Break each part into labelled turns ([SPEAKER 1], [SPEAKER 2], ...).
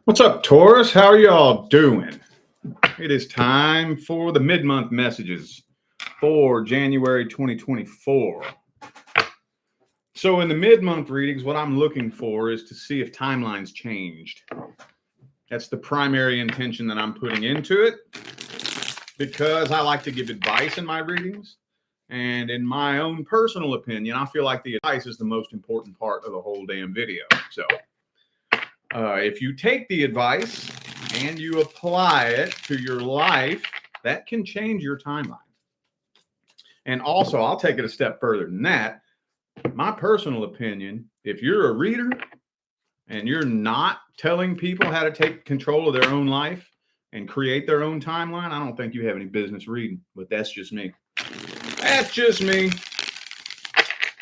[SPEAKER 1] What's up, Taurus? How are y'all doing? It is time for the mid-month messages for January 2024. So in the mid-month readings, what I'm looking for is to see if timelines changed. That's the primary intention that I'm putting into it because I like to give advice in my readings. And in my own personal opinion, I feel like the advice is the most important part of the whole damn video. So if you take the advice and you apply it to your life, that can change your timeline. And also, I'll take it a step further than that. My personal opinion, if you're a reader and you're not telling people how to take control of their own life and create their own timeline, I don't think you have any business reading. But that's just me. That's just me.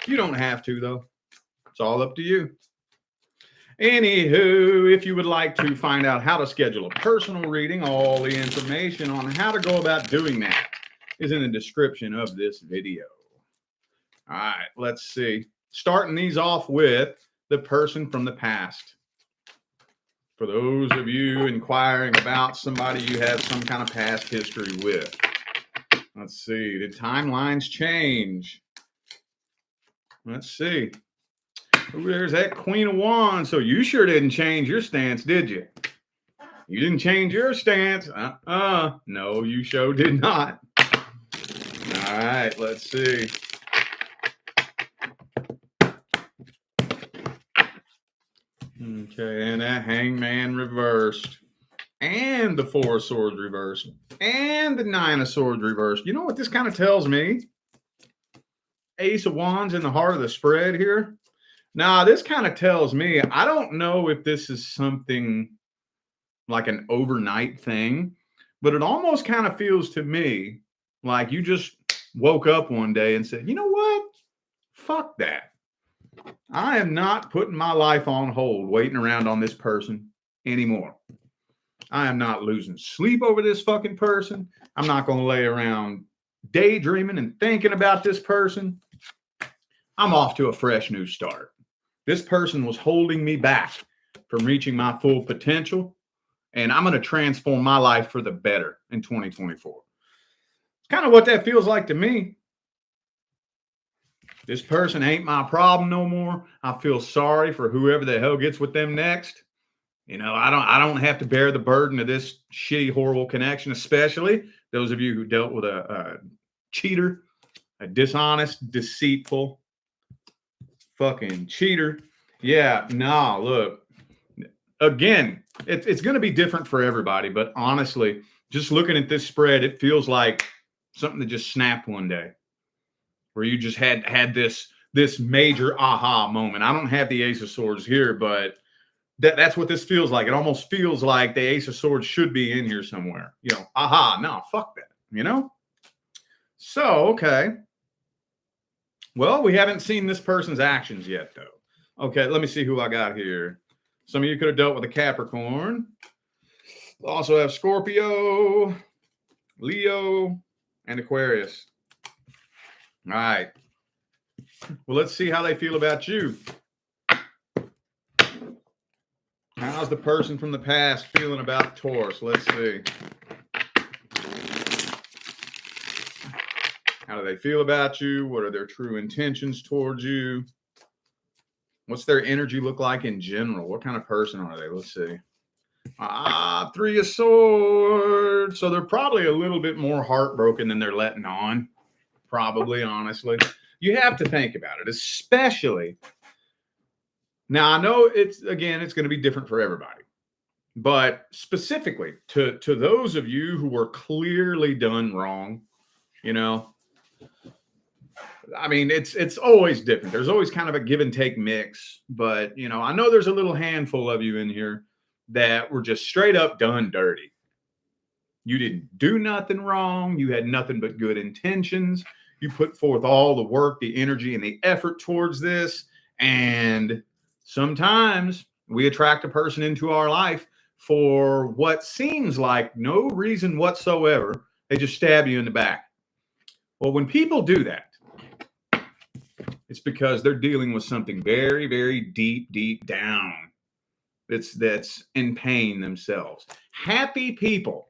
[SPEAKER 1] You don't have to, though. It's all up to you. Anywho, if you would like to find out how to schedule a personal reading, all the information on how to go about doing that is in the description of this video. All right, let's see. Starting these off with the person from the past. For those of you inquiring about somebody you have some kind of past history with. Let's see. Did timelines change? Let's see. Ooh, there's that Queen of Wands. So you sure didn't change your stance, did you? You didn't change your stance. No, you sure did not. All right, let's see. Okay, and that Hangman reversed. And the Four of Swords reversed. And the Nine of Swords reversed. You know what this kind of tells me? Ace of Wands in the heart of the spread here. Now, this kind of tells me, I don't know if this is something like an overnight thing, but it almost kind of feels to me like you just woke up one day and said, you know what? Fuck that. I am not putting my life on hold waiting around on this person anymore. I am not losing sleep over this fucking person. I'm not going to lay around daydreaming and thinking about this person. I'm off to a fresh new start. This person was holding me back from reaching my full potential, and I'm going to transform my life for the better in 2024. It's kind of what that feels like to me. This person ain't my problem no more. I feel sorry for whoever the hell gets with them next. You know, I don't have to bear the burden of this shitty, horrible connection, especially those of you who dealt with a cheater, a dishonest, deceitful, fucking cheater. Yeah, no, look, again, it's going to be different for everybody, but honestly, just looking at this spread, it feels like something that just snapped one day where you just had this major aha moment. I don't have the Ace of Swords here, but that's what this feels like. It almost feels like the Ace of Swords should be in here somewhere. You know, aha, no, fuck that, you know? So, okay. Well, we haven't seen this person's actions yet, though. Okay, let me see who I got here. Some of you could have dealt with a Capricorn. Also have Scorpio, Leo, and Aquarius. All right. Well, let's see how they feel about you. How's the person from the past feeling about Taurus? Let's see. How do they feel about you? What are their true intentions towards you? What's their energy look like in general? What kind of person are they? Let's see. Three of Swords. So they're probably a little bit more heartbroken than they're letting on. Probably, honestly. You have to think about it, especially. Now, I know it's going to be different for everybody. But specifically to those of you who were clearly done wrong, you know, I mean, it's always different. There's always kind of a give and take mix. But, you know, I know there's a little handful of you in here that were just straight up done dirty. You didn't do nothing wrong. You had nothing but good intentions. You put forth all the work, the energy, and the effort towards this. And sometimes we attract a person into our life for what seems like no reason whatsoever. They just stab you in the back. Well, when people do that, it's because they're dealing with something very, very deep, deep down that's in pain themselves. Happy people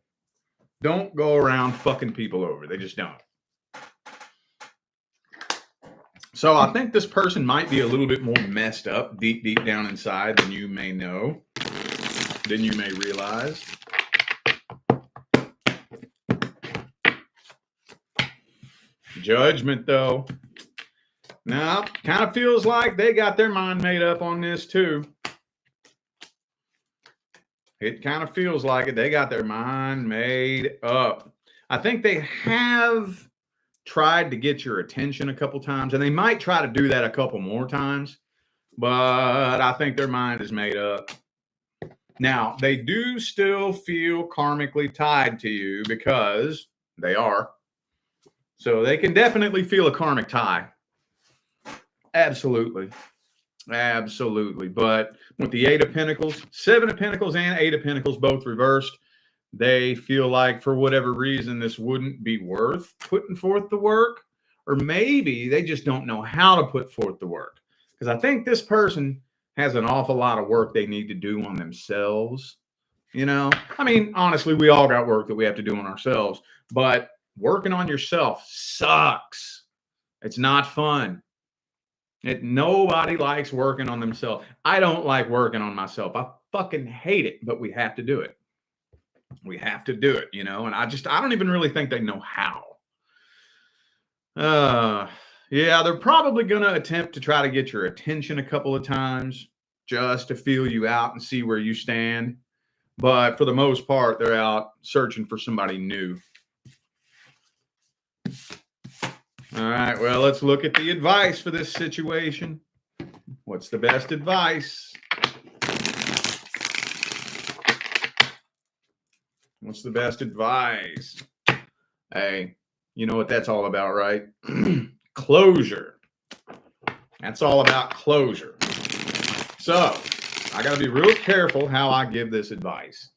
[SPEAKER 1] don't go around fucking people over. They just don't. So I think this person might be a little bit more messed up deep down inside than you may know, than you may realize. Judgment, though. Now, kind of feels like they got their mind made up on this, too. It kind of feels like it. They got their mind made up. I think they have tried to get your attention a couple times, and they might try to do that a couple more times, but I think their mind is made up. Now, they do still feel karmically tied to you because they are. So they can definitely feel a karmic tie. Absolutely. Absolutely. But with the Eight of Pentacles, Seven of Pentacles and Eight of Pentacles both reversed, they feel like for whatever reason this wouldn't be worth putting forth the work, or maybe they just don't know how to put forth the work. Because I think this person has an awful lot of work they need to do on themselves. You know, I mean, honestly, we all got work that we have to do on ourselves, but working on yourself sucks. It's not fun. Nobody likes working on themselves. I don't like working on myself. I fucking hate it, but we have to do it. We have to do it, you know, and I don't even really think they know how. Yeah, they're probably going to attempt to try to get your attention a couple of times just to feel you out and see where you stand. But for the most part, they're out searching for somebody new. All right, well, let's look at the advice for this situation. What's the best advice? What's the best advice? Hey, you know what that's all about, right? Closure. That's all about closure. So I got to be real careful how I give this advice.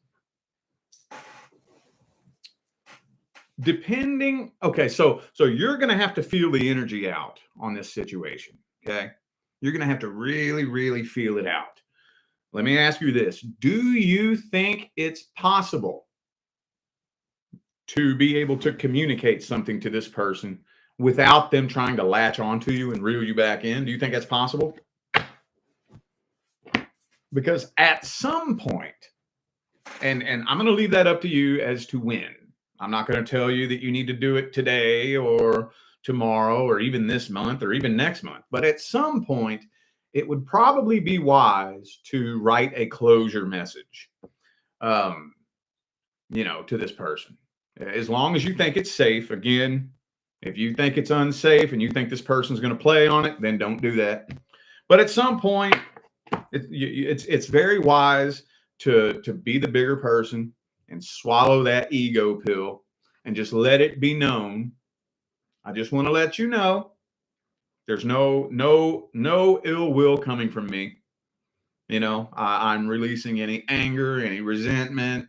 [SPEAKER 1] Depending, okay, so you're going to have to feel the energy out on this situation, okay? You're going to have to really, really feel it out. Let me ask you this. Do you think it's possible to be able to communicate something to this person without them trying to latch onto you and reel you back in? Do you think that's possible? Because at some point, and I'm going to leave that up to you as to when. I'm not going to tell you that you need to do it today or tomorrow or even this month or even next month. But at some point, it would probably be wise to write a closure message, you know, to this person. As long as you think it's safe. Again, if you think it's unsafe and you think this person's going to play on it, then don't do that. But at some point, it's very wise to be the bigger person and swallow that ego pill and just let it be known. I just want to let you know there's no ill will coming from me. You know, I'm releasing any anger, any resentment.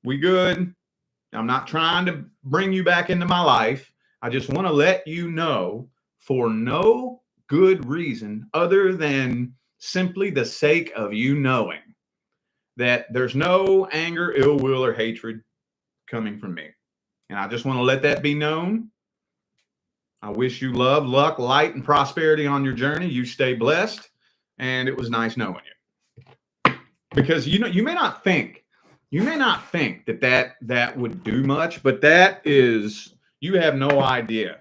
[SPEAKER 1] We good. I'm not trying to bring you back into my life. I just want to let you know for no good reason other than simply the sake of you knowing that there's no anger, ill will, or hatred coming from me. And I just want to let that be known. I wish you love, luck, light, and prosperity on your journey. You stay blessed. And it was nice knowing you. Because, you know, you may not think that would do much, but that is, you have no idea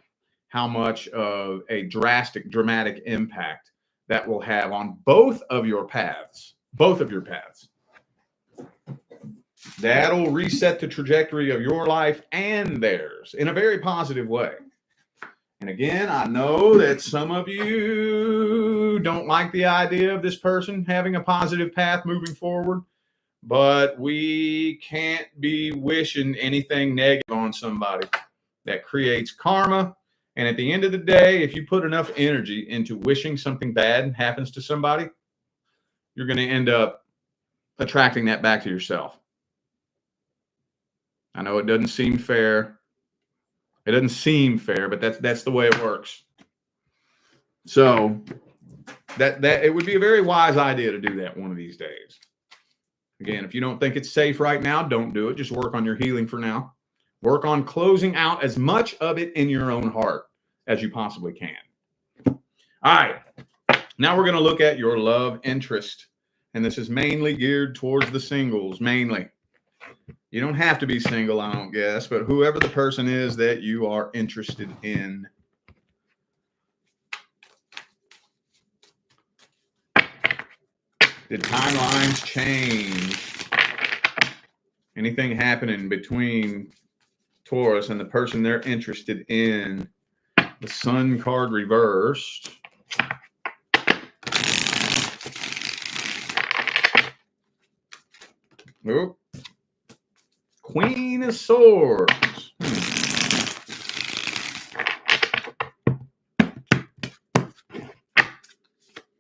[SPEAKER 1] how much of a dramatic impact that will have on both of your paths. That'll reset the trajectory of your life and theirs in a very positive way. And again, I know that some of you don't like the idea of this person having a positive path moving forward, but we can't be wishing anything negative on somebody. That creates karma. And at the end of the day, if you put enough energy into wishing something bad happens to somebody, you're going to end up attracting that back to yourself. I know it doesn't seem fair. It doesn't seem fair, but that's the way it works. So that it would be a very wise idea to do that one of these days. Again, if you don't think it's safe right now, don't do it. Just work on your healing for now. Work on closing out as much of it in your own heart as you possibly can. All right. Now we're going to look at your love interest. And this is mainly geared towards the singles, mainly. You don't have to be single, I don't guess, but whoever the person is that you are interested in. Did timelines change? Anything happening between Taurus and the person they're interested in? The Sun card reversed. Oh. Queen of Swords.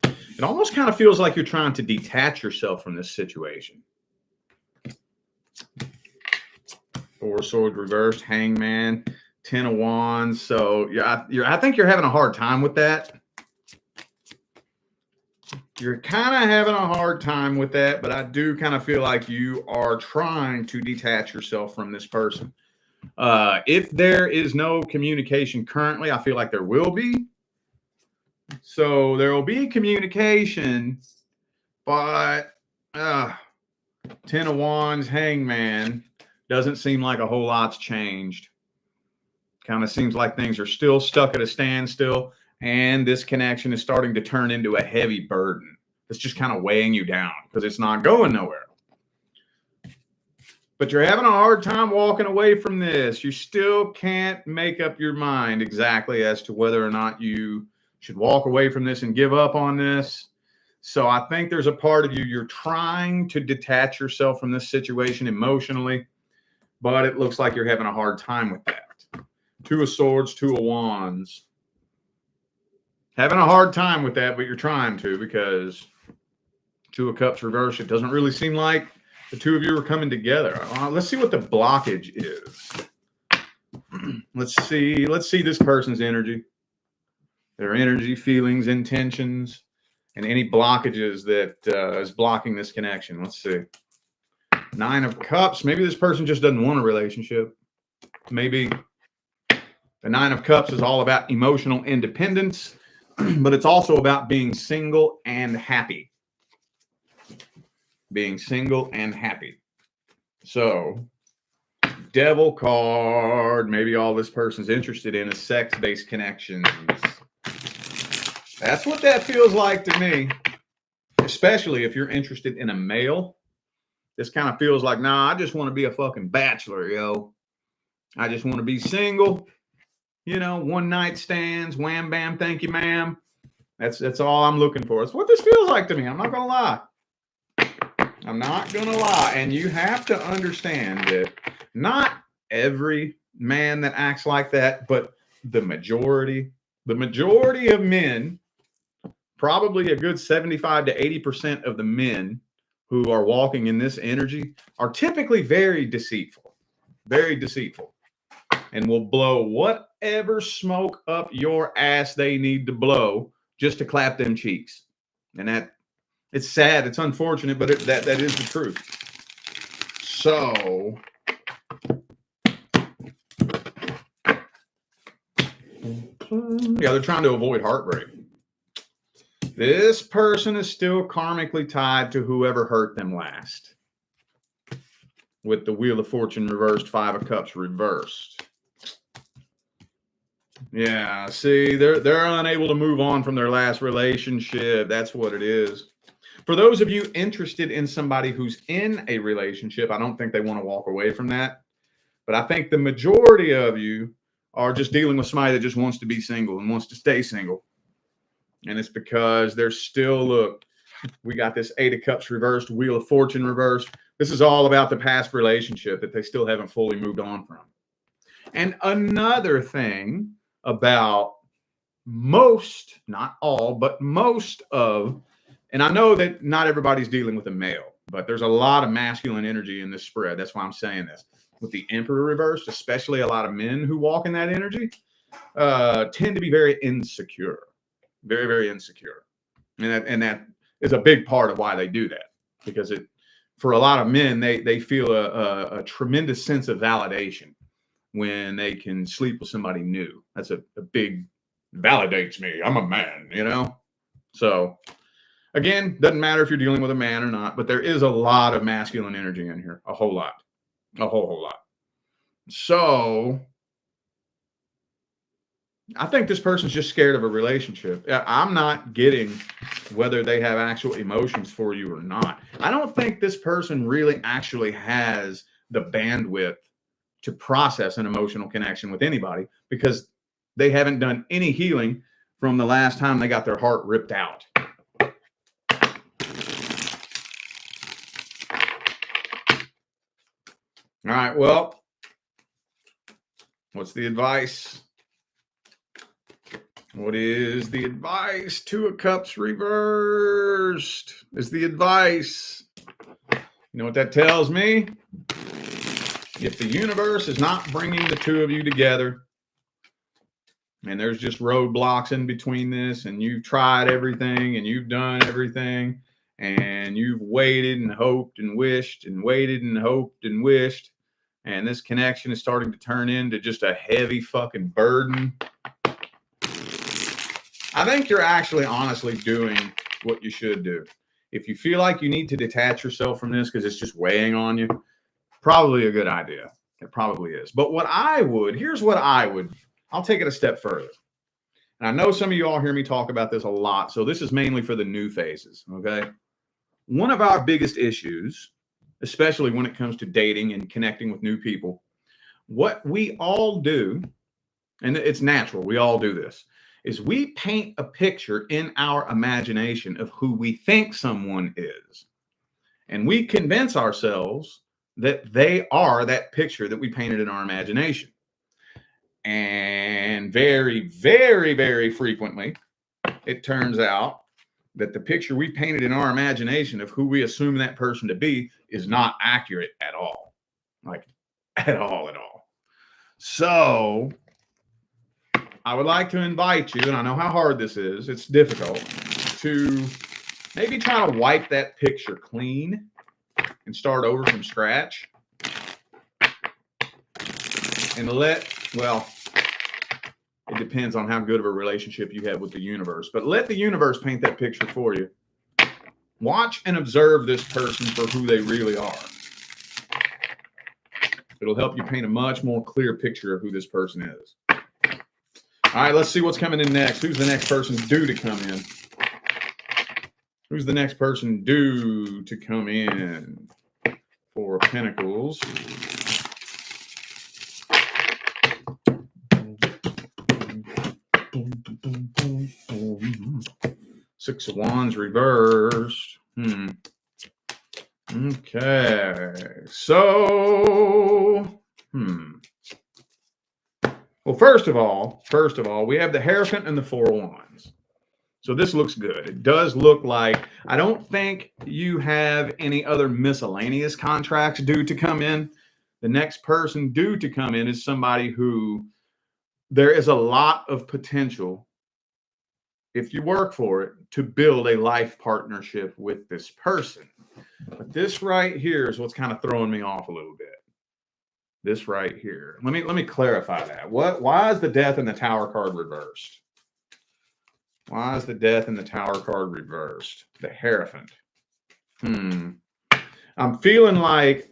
[SPEAKER 1] It almost kind of feels like you're trying to detach yourself from this situation. Four Swords reversed, Hangman, 10 of Wands. So yeah, I think you're having a hard time with that. You're kind of having a hard time with that, but I do kind of feel like you are trying to detach yourself from this person. If there is no communication currently, I feel like there will be. So there will be communication, but 10 of Wands, Hangman, doesn't seem like a whole lot's changed. Kind of seems like things are still stuck at a standstill, and this connection is starting to turn into a heavy burden. It's just kind of weighing you down because it's not going nowhere. But you're having a hard time walking away from this. You still can't make up your mind exactly as to whether or not you should walk away from this and give up on this. So I think there's a part of you, you're trying to detach yourself from this situation emotionally, but it looks like you're having a hard time with that. 2 of Swords, 2 of Wands. Having a hard time with that, but you're trying to, because 2 of Cups reversed. It doesn't really seem like the two of you are coming together. Let's see what the blockage is. Let's see this person's energy. Their energy, feelings, intentions, and any blockages that is blocking this connection. Let's see. 9 of Cups. Maybe this person just doesn't want a relationship. Maybe the 9 of Cups is all about emotional independence, but it's also about being single and happy. Being single and happy. So, Devil card. Maybe all this person's interested in is sex-based connections. That's what that feels like to me. Especially if you're interested in a male. This kind of feels like, nah, I just want to be a fucking bachelor, yo. I just want to be single. You know, one night stands, wham, bam, thank you, ma'am. That's all I'm looking for. It's what this feels like to me. I'm not going to lie. I'm not going to lie. And you have to understand that not every man that acts like that, but the majority of men, probably a good 75 to 80% of the men who are walking in this energy are typically very deceitful, and will blow whatever smoke up your ass they need to blow just to clap them cheeks. And that, it's sad, it's unfortunate, but that is the truth. So, yeah, they're trying to avoid heartbreak. This person is still karmically tied to whoever hurt them last. With the Wheel of Fortune reversed, 5 of Cups reversed. Yeah, see, they're unable to move on from their last relationship. That's what it is. For those of you interested in somebody who's in a relationship, I don't think they want to walk away from that. But I think the majority of you are just dealing with somebody that just wants to be single and wants to stay single. And it's because there's still, look, we got this 8 of Cups reversed, Wheel of Fortune reversed. This is all about the past relationship that they still haven't fully moved on from. And another thing about most, not all, but most of, and I know that not everybody's dealing with a male, but there's a lot of masculine energy in this spread. That's why I'm saying this. With the Emperor reversed, especially a lot of men who walk in that energy tend to be very insecure. Very, very insecure. And that is a big part of why they do that. Because for a lot of men, they feel a tremendous sense of validation when they can sleep with somebody new. That's a big validates me. I'm a man, you know? So again, doesn't matter if you're dealing with a man or not, but there is a lot of masculine energy in here. A whole lot. A whole lot. So I think this person's just scared of a relationship. I'm not getting whether they have actual emotions for you or not. I don't think this person really actually has the bandwidth to process an emotional connection with anybody because they haven't done any healing from the last time they got their heart ripped out. All right, well, what's the advice? What is the advice? Two of Cups reversed is the advice. You know what that tells me? If the universe is not bringing the two of you together, and there's just roadblocks in between this, and you've tried everything, and you've done everything, and you've waited and hoped and wished, and waited and hoped and wished, and this connection is starting to turn into just a heavy fucking burden, I think you're actually honestly doing what you should do. If you feel like you need to detach yourself from this because it's just weighing on you, probably a good idea. It probably is. But here's what I'll take it a step further. And I know some of you all hear me talk about this a lot, so this is mainly for the new phases, okay? One of our biggest issues, especially when it comes to dating and connecting with new people, what we all do, and it's natural, we all do this, is we paint a picture in our imagination of who we think someone is. And we convince ourselves that they are that picture that we painted in our imagination. And very, very, very frequently, it turns out that the picture we painted in our imagination of who we assume that person to be is not accurate at all. Like, at all. So I would like to invite you, and I know how hard this is, it's difficult, to maybe try to wipe that picture clean and start over from scratch. And it depends on how good of a relationship you have with the universe, but let the universe paint that picture for you. Watch and observe this person for who they really are. It'll help you paint a much more clear picture of who this person is. All right, let's see what's coming in next. Who's the next person due to come in? Who's the next person due to come in? Four of Pentacles. Six of Wands reversed. Okay. So, well, first of all, we have the Hierophant and the Four of Wands. So this looks good. It does look like, I don't think you have any other miscellaneous contracts due to come in. The next person due to come in is somebody who there is a lot of potential, if you work for it, to build a life partnership with this person. But this right here is what's kind of throwing me off a little bit. This right here. Let me clarify that. Why is the Death and the Tower card reversed? Why is the Death and the Tower card reversed? The Hierophant. I'm feeling like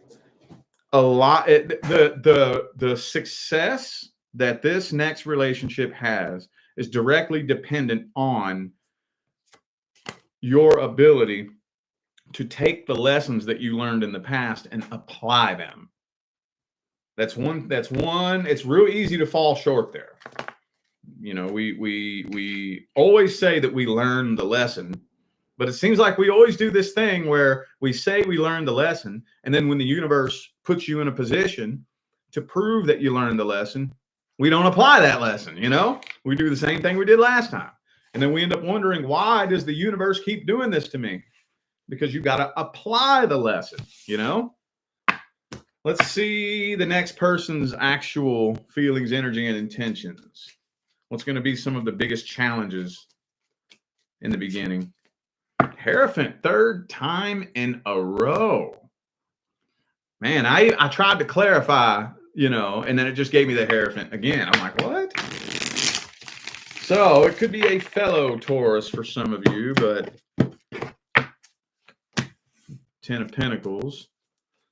[SPEAKER 1] a lot. The success that this next relationship has is directly dependent on your ability to take the lessons that you learned in the past and apply them. That's one. It's real easy to fall short there. You know, we always say that we learn the lesson, but it seems like we always do this thing where we say we learned the lesson, and then when the universe puts you in a position to prove that you learned the lesson, we don't apply that lesson. You know, we do the same thing we did last time, and then we end up wondering, why does the universe keep doing this to me? Because you got to apply the lesson, you know? Let's see the next person's actual feelings, energy, and intentions. What's going to be some of the biggest challenges in the beginning? Hierophant, third time in a row. Man, I tried to clarify, and then it just gave me the Hierophant again. I'm like, what? So it could be a fellow Taurus for some of you, but 10 of Pentacles.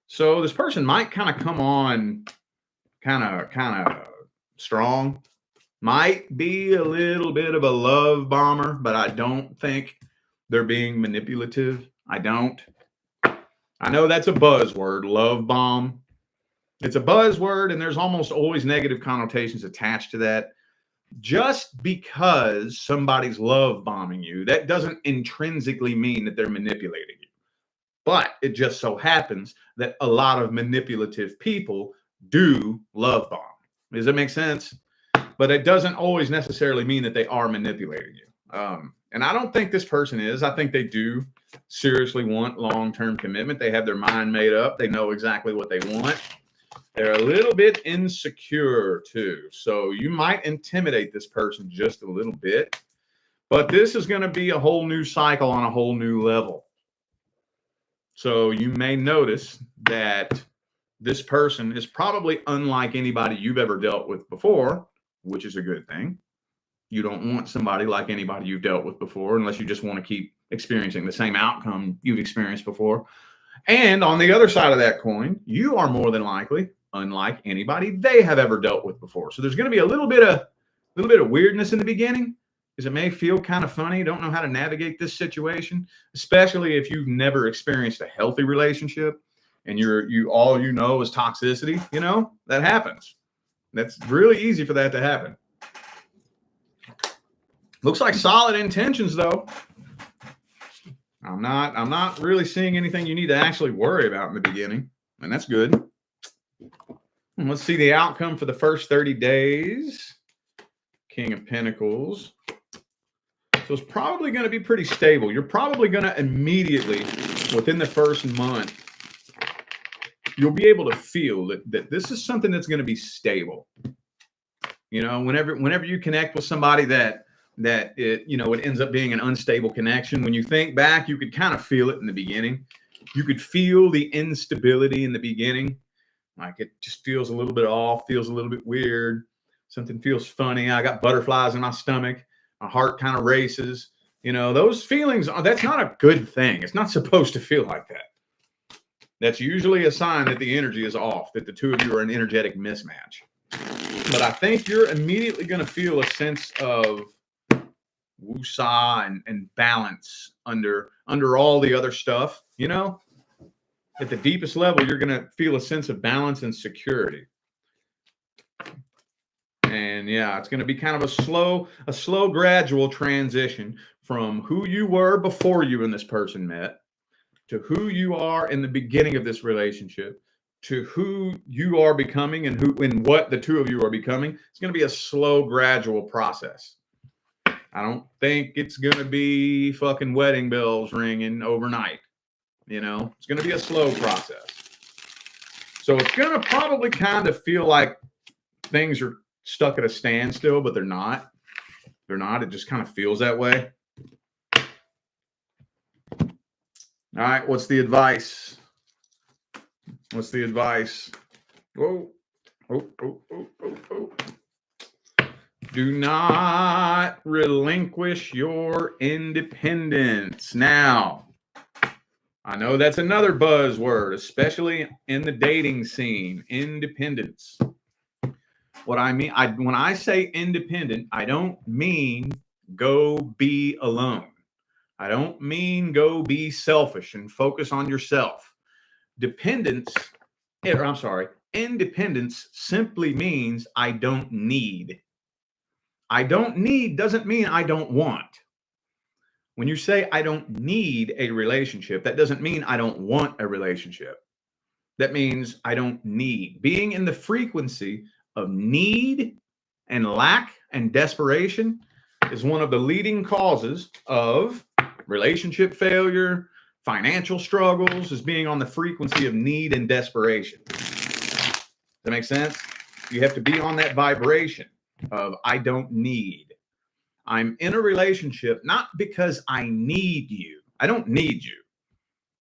[SPEAKER 1] So this person might kind of come on kind of strong. Might be a little bit of a love bomber, but I don't think they're being manipulative. I don't. I know that's a buzzword, love bomb. It's a buzzword, and there's almost always negative connotations attached to that. Just because somebody's love bombing you, that doesn't intrinsically mean that they're manipulating you. But it just so happens that a lot of manipulative people do love bomb. Does that make sense? But it doesn't always necessarily mean that they are manipulating you. And I don't think this person is. I think they do seriously want long-term commitment. They have their mind made up. They know exactly what they want. They're a little bit insecure too. So you might intimidate this person just a little bit. But this is going to be a whole new cycle on a whole new level. So you may notice that this person is probably unlike anybody you've ever dealt with before, which is a good thing. You don't want somebody like anybody you've dealt with before unless you just want to keep experiencing the same outcome you've experienced before. And on the other side of that coin, you are more than likely unlike anybody they have ever dealt with before. So there's going to be a little bit of weirdness in the beginning, because it may feel kind of funny. Don't know how to navigate this situation, especially if you've never experienced a healthy relationship and all you know is toxicity. That happens. That's really easy for that to happen. Looks like solid intentions though. I'm not really seeing anything you need to actually worry about in the beginning, and that's good. Let's see the outcome for the first 30 days. King of Pentacles. So it's probably going to be pretty stable. You're probably going to immediately, within the first month, you'll be able to feel that this is something that's going to be stable. Whenever you connect with somebody that it ends up being an unstable connection, when you think back, you could kind of feel it in the beginning. You could feel the instability in the beginning. Like it just feels a little bit off, feels a little bit weird. Something feels funny. I got butterflies in my stomach. My heart kind of races. Those feelings, that's not a good thing. It's not supposed to feel like that. That's usually a sign that the energy is off, that the two of you are an energetic mismatch. But I think you're immediately going to feel a sense of woosah and balance under all the other stuff. At the deepest level, you're going to feel a sense of balance and security. And yeah, it's going to be kind of a slow, gradual transition from who you were before you and this person met to who you are in the beginning of this relationship to who you are becoming and what the two of you are becoming. It's going to be a slow, gradual process. I don't think it's going to be fucking wedding bells ringing overnight. It's going to be a slow process. So it's going to probably kind of feel like things are stuck at a standstill, but they're not. They're not. It just kind of feels that way. All right. What's the advice? What's the advice? Whoa. Oh. Do not relinquish your independence. Now, I know that's another buzzword, especially in the dating scene, independence. What I mean, when I say independent, I don't mean go be alone. I don't mean go be selfish and focus on yourself. Independence simply means I don't need. I don't need doesn't mean I don't want. When you say I don't need a relationship, that doesn't mean I don't want a relationship. That means I don't need. Being in the frequency of need and lack and desperation is one of the leading causes of relationship failure, financial struggles, is being on the frequency of need and desperation. Does that make sense? You have to be on that vibration of I don't need. I'm in a relationship not because I need you. I don't need you.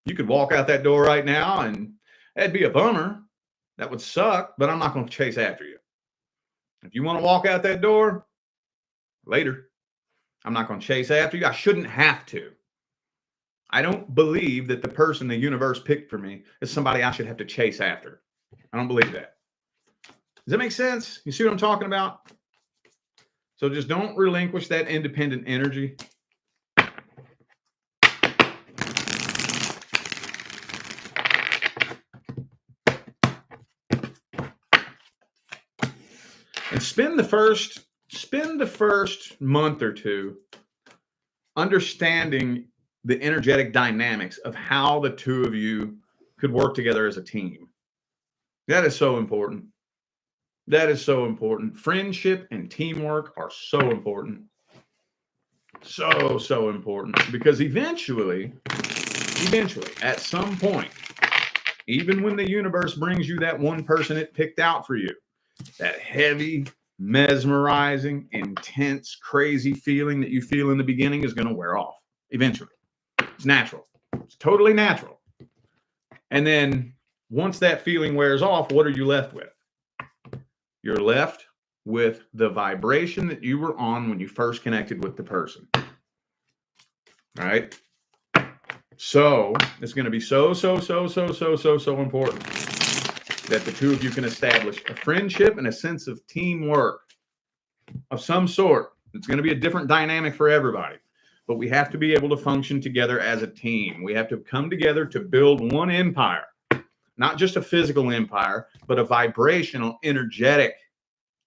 [SPEAKER 1] You could walk out that door right now and That'd be a bummer. That would suck, but I'm not going to chase after you. If you want to walk out that door, later. I'm not going to chase after you. I shouldn't have to. I don't believe that the person the universe picked for me is somebody I should have to chase after. I don't believe that. Does that make sense? You see what I'm talking about? So just don't relinquish that independent energy. And spend the first month or two understanding the energetic dynamics of how the two of you could work together as a team. That is so important. That is so important. Friendship and teamwork are so important. So important. Because eventually, at some point, even when the universe brings you that one person it picked out for you, that heavy, mesmerizing, intense, crazy feeling that you feel in the beginning is going to wear off eventually. It's natural. It's totally natural. And then once that feeling wears off, what are you left with? You're left with the vibration that you were on when you first connected with the person. All right? So it's going to be so important that the two of you can establish a friendship and a sense of teamwork of some sort. It's going to be a different dynamic for everybody, but we have to be able to function together as a team. We have to come together to build one empire, not just a physical empire, but a vibrational, energetic,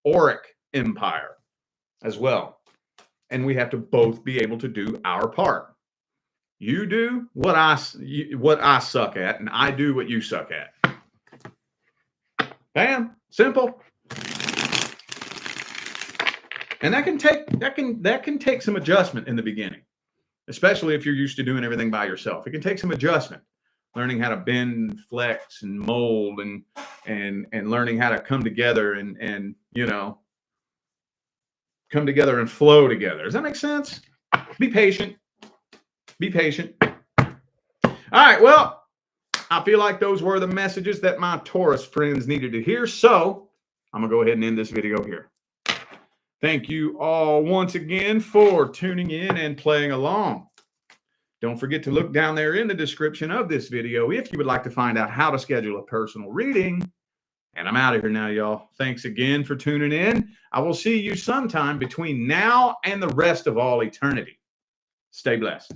[SPEAKER 1] auric empire as well. And we have to both be able to do our part. You do what I suck at, and I do what you suck at. Bam, simple. And that can take some adjustment in the beginning, especially if you're used to doing everything by yourself. It can take some adjustment, learning how to bend, and flex, and mold, and learning how to come together and come together and flow together. Does that make sense? Be patient. Be patient. All right. Well, I feel like those were the messages that my Taurus friends needed to hear. So I'm going to go ahead and end this video here. Thank you all once again for tuning in and playing along. Don't forget to look down there in the description of this video if you would like to find out how to schedule a personal reading. And I'm out of here now, y'all. Thanks again for tuning in. I will see you sometime between now and the rest of all eternity. Stay blessed.